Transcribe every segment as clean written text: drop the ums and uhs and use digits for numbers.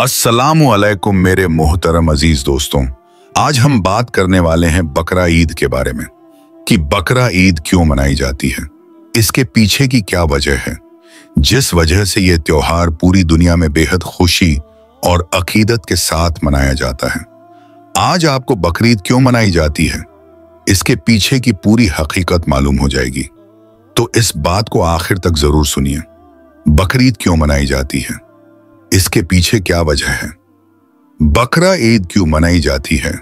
अस्सलामु अलैकुम मेरे मोहतरम अजीज दोस्तों। आज हम बात करने वाले हैं बकरा ईद के बारे में कि बकरा ईद क्यों मनाई जाती है, इसके पीछे की क्या वजह है जिस वजह से ये त्योहार पूरी दुनिया में बेहद खुशी और अकीदत के साथ मनाया जाता है। आज आपको बकरीद क्यों मनाई जाती है, इसके पीछे की पूरी हकीकत मालूम हो जाएगी, तो इस बात को आखिर तक जरूर सुनिए। बकरीद क्यों मनाई जाती है, इसके पीछे क्या वजह है, बकरा ईद क्यों मनाई जाती है।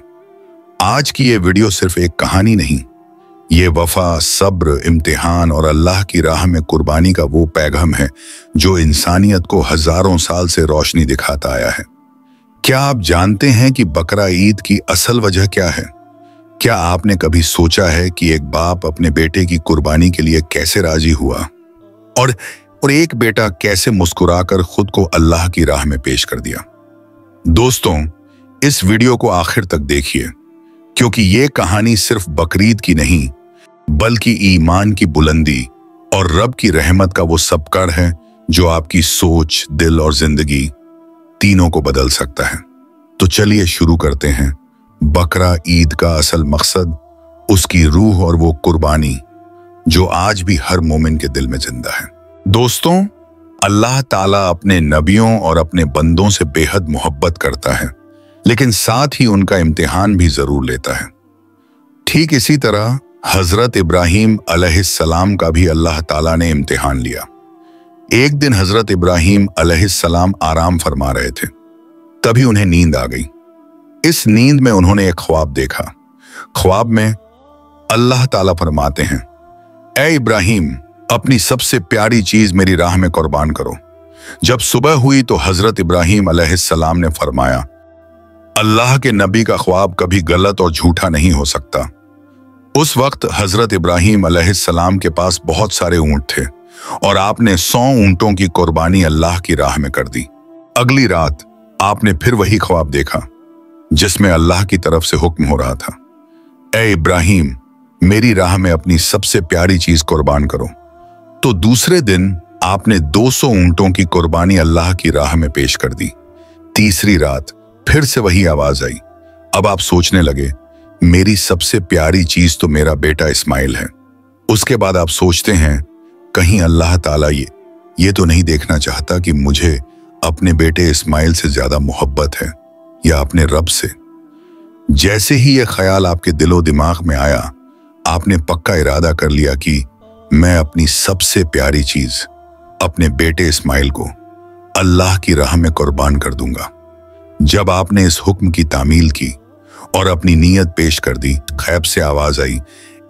आज की ये वीडियो सिर्फ एक कहानी नहीं, ये वफा, सब्र, इम्तिहान और अल्लाह की राह में कुर्बानी का वो पैगाम है जो इंसानियत को हजारों साल से रोशनी दिखाता आया है। क्या आप जानते हैं कि बकरा ईद की असल वजह क्या है? क्या आपने कभी सोचा है कि एक बाप अपने बेटे की कुर्बानी के लिए कैसे राजी हुआ और एक बेटा कैसे मुस्कुराकर खुद को अल्लाह की राह में पेश कर दिया? दोस्तों, इस वीडियो को आखिर तक देखिए, क्योंकि ये कहानी सिर्फ बकरीद की नहीं बल्कि ईमान की बुलंदी और रब की रहमत का वो सबकर है जो आपकी सोच, दिल और जिंदगी तीनों को बदल सकता है। तो चलिए शुरू करते हैं। बकरा ईद का असल मकसद, उसकी रूह और वो कुर्बानी जो आज भी हर मोमिन के दिल में जिंदा है। दोस्तों, अल्लाह ताला अपने नबियों और अपने बंदों से बेहद मोहब्बत करता है, लेकिन साथ ही उनका इम्तिहान भी जरूर लेता है। ठीक इसी तरह हजरत इब्राहीम अलैहिस्सलाम का भी अल्लाह ताला ने इम्तिहान लिया। एक दिन हजरत इब्राहीम अलैहिस्सलाम आराम फरमा रहे थे, तभी उन्हें नींद आ गई। इस नींद में उन्होंने एक ख्वाब देखा। ख्वाब में अल्लाह ताला फरमाते हैं, ए इब्राहीम, अपनी सबसे प्यारी चीज मेरी राह में कुर्बान करो। जब सुबह हुई तो हजरत इब्राहीम अलैहिस्सलाम ने फरमाया, अल्लाह के नबी का ख्वाब कभी गलत और झूठा नहीं हो सकता। उस वक्त हजरत इब्राहीम अलैहिस्सलाम के पास बहुत सारे ऊंट थे और आपने 100 ऊंटों की कुर्बानी अल्लाह की राह में कर दी। अगली रात आपने फिर वही ख्वाब देखा जिसमें अल्लाह की तरफ से हुक्म हो रहा था, ए इब्राहीम, मेरी राह में अपनी सबसे प्यारी चीज कुर्बान करो। तो दूसरे दिन आपने 200 ऊंटों की कुर्बानी अल्लाह की राह में पेश कर दी। तीसरी रात फिर से वही आवाज आई। अब आप सोचने लगे, मेरी सबसे प्यारी चीज तो मेरा बेटा इस्माइल है। उसके बाद आप सोचते हैं, कहीं अल्लाह ताला ये तो नहीं देखना चाहता कि मुझे अपने बेटे इस्माइल से ज्यादा मोहब्बत है या अपने रब से। जैसे ही ये ख्याल आपके दिलो दिमाग में आया, आपने पक्का इरादा कर लिया कि मैं अपनी सबसे प्यारी चीज, अपने बेटे इस्माइल को अल्लाह की राह में कुर्बान कर दूंगा। जब आपने इस हुक्म की तामील की और अपनी नीयत पेश कर दी, खैब से आवाज आई,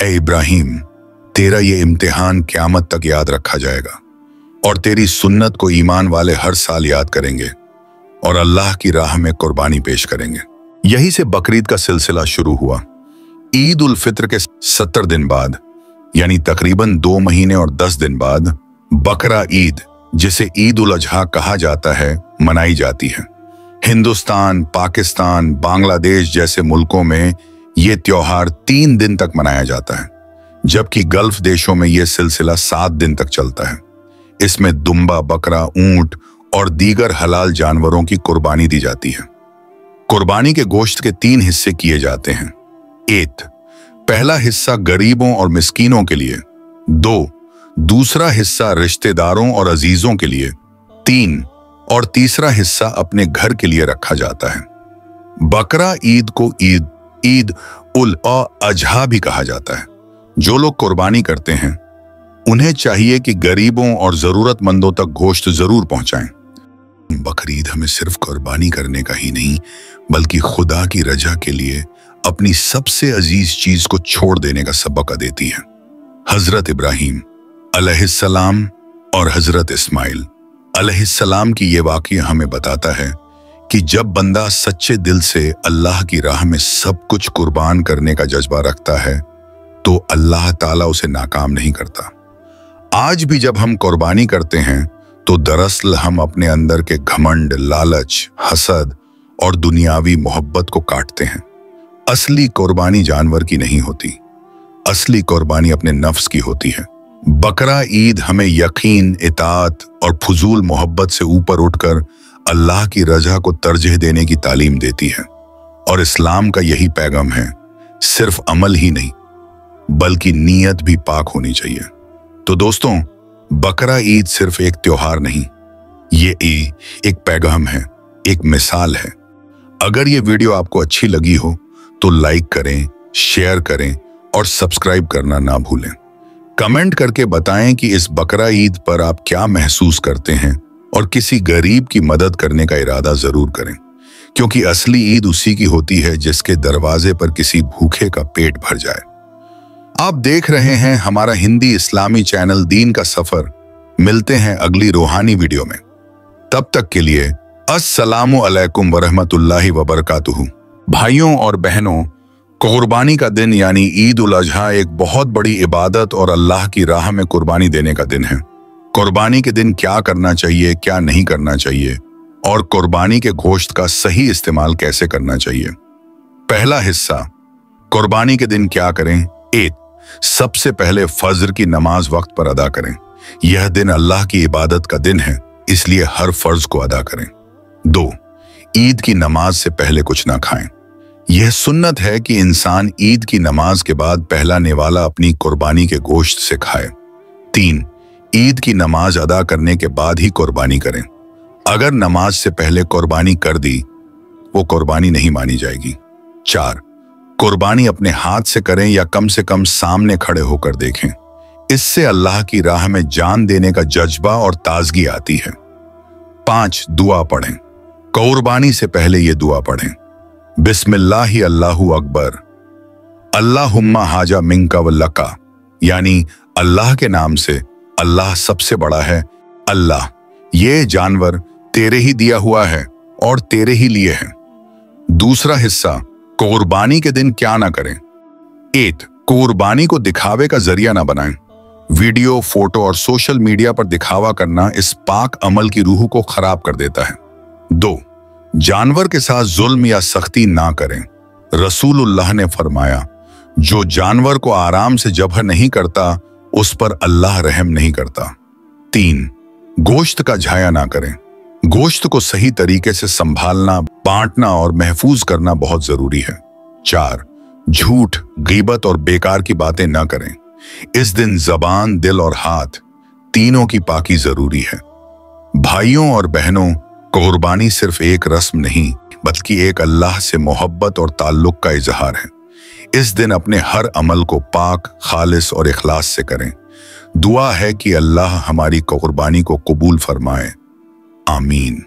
ए इब्राहीम, तेरा ये इम्तिहान क़यामत तक याद रखा जाएगा और तेरी सुन्नत को ईमान वाले हर साल याद करेंगे और अल्लाह की राह में कुर्बानी पेश करेंगे। यही से बकरीद का सिलसिला शुरू हुआ। ईद उल फित्र के 70 दिन बाद, यानी तकरीबन 2 महीने और 10 दिन बाद, बकरा ईद, जिसे ईद उल अजहा कहा जाता है, मनाई जाती है। हिंदुस्तान, पाकिस्तान, बांग्लादेश जैसे मुल्कों में ये त्योहार 3 दिन तक मनाया जाता है, जबकि गल्फ देशों में यह सिलसिला 7 दिन तक चलता है। इसमें दुम्बा, बकरा, ऊंट और दीगर हलाल जानवरों की कुर्बानी दी जाती है। कुर्बानी के गोश्त के 3 हिस्से किए जाते हैं। एक, पहला हिस्सा गरीबों और मिस्कीनों के लिए। 2, दूसरा हिस्सा रिश्तेदारों और अजीजों के लिए। 3, और तीसरा हिस्सा अपने घर के लिए रखा जाता है। बकरा ईद को ईद उल अजहा भी कहा जाता है। जो लोग कुर्बानी करते हैं उन्हें चाहिए कि गरीबों और जरूरतमंदों तक गोश्त जरूर पहुंचाएं। बकरीद हमें सिर्फ कुर्बानी करने का ही नहीं बल्कि खुदा की रजा के लिए अपनी सबसे अजीज चीज को छोड़ देने का सबक देती है। हजरत इब्राहीम अलैहिस्सलाम और हजरत इस्माइल अलैहिस्सलाम की ये वाक़या हमें बताता है कि जब बंदा सच्चे दिल से अल्लाह की राह में सब कुछ कुर्बान करने का जज्बा रखता है तो अल्लाह ताला उसे नाकाम नहीं करता। आज भी जब हम कुर्बानी करते हैं तो दरअसल हम अपने अंदर के घमंड, लालच, हसद और दुनियावी मोहब्बत को काटते हैं। असली कुर्बानी जानवर की नहीं होती, असली कुर्बानी अपने नफ्स की होती है। बकरा ईद हमें यकीन, इताअत और फजूल मोहब्बत से ऊपर उठकर अल्लाह की रजा को तरजीह देने की तालीम देती है। और इस्लाम का यही पैगाम है, सिर्फ अमल ही नहीं बल्कि नीयत भी पाक होनी चाहिए। तो दोस्तों, बकरा ईद सिर्फ एक त्योहार नहीं, ये एक पैगाम है, एक मिसाल है। अगर ये वीडियो आपको अच्छी लगी हो तो लाइक करें, शेयर करें और सब्सक्राइब करना ना भूलें। कमेंट करके बताएं कि इस बकरा ईद पर आप क्या महसूस करते हैं और किसी गरीब की मदद करने का इरादा जरूर करें, क्योंकि असली ईद उसी की होती है जिसके दरवाजे पर किसी भूखे का पेट भर जाए। आप देख रहे हैं हमारा हिंदी इस्लामी चैनल दीन का सफर। मिलते हैं अगली रूहानी वीडियो में। तब तक के लिए अस्सलामु अलैकुम वरहमतुल्लाहि वबरकातुहू। भाइयों और बहनों, कुर्बानी का दिन यानी ईद उल अजहा एक बहुत बड़ी इबादत और अल्लाह की राह में कुर्बानी देने का दिन है। कुर्बानी के दिन क्या करना चाहिए, क्या नहीं करना चाहिए और कुर्बानी के गोश्त का सही इस्तेमाल कैसे करना चाहिए। पहला हिस्सा, कुर्बानी के दिन क्या करें। सबसे पहले फज्र की नमाज वक्त पर अदा करें। यह दिन अल्लाह की इबादत का दिन है, इसलिए हर फर्ज को अदा करें। 2, ईद की नमाज से पहले कुछ ना खाएं। यह सुन्नत है कि इंसान ईद की नमाज के बाद पहला निवाला अपनी कुर्बानी के गोश्त से खाए। 3, ईद की नमाज अदा करने के बाद ही कुर्बानी करें। अगर नमाज से पहले कुर्बानी कर दी, वो कुर्बानी नहीं मानी जाएगी। 4, कुर्बानी अपने हाथ से करें या कम से कम सामने खड़े होकर देखें। इससे अल्लाह की राह में जान देने का जज्बा और ताजगी आती है। 5, दुआ पढ़ें। कुर्बानी से पहले ये दुआ पढ़ें, बिस्मिल्लाहि अल्लाहु अकबर, अल्लाहुम्मा हाजा मिंका व लका, यानी अल्लाह के नाम से, अल्लाह सबसे बड़ा है। अल्लाह, ये जानवर तेरे ही दिया हुआ है और तेरे ही लिए है। दूसरा हिस्सा, कुर्बानी के दिन क्या ना करें। 8, कुर्बानी को दिखावे का जरिया ना बनाएं। वीडियो, फोटो और सोशल मीडिया पर दिखावा करना इस पाक अमल की रूह को खराब कर देता है। 2, जानवर के साथ जुल्म या सख्ती ना करें। रसूलुल्लाह ने फरमाया, जो जानवर को आराम से ज़ब्ह नहीं करता उस पर अल्लाह रहम नहीं करता। 3, गोश्त का झाया ना करें। गोश्त को सही तरीके से संभालना, बांटना और महफूज करना बहुत जरूरी है। 4, झूठ, गीबत और बेकार की बातें ना करें। इस दिन जबान, दिल और हाथ तीनों की पाकी जरूरी है। भाइयों और बहनों, कुर्बानी सिर्फ एक रस्म नहीं बल्कि एक अल्लाह से मोहब्बत और ताल्लुक का इजहार है। इस दिन अपने हर अमल को पाक, खालिस और इखलास से करें। दुआ है कि अल्लाह हमारी कुर्बानी को कबूल फरमाए। आमीन।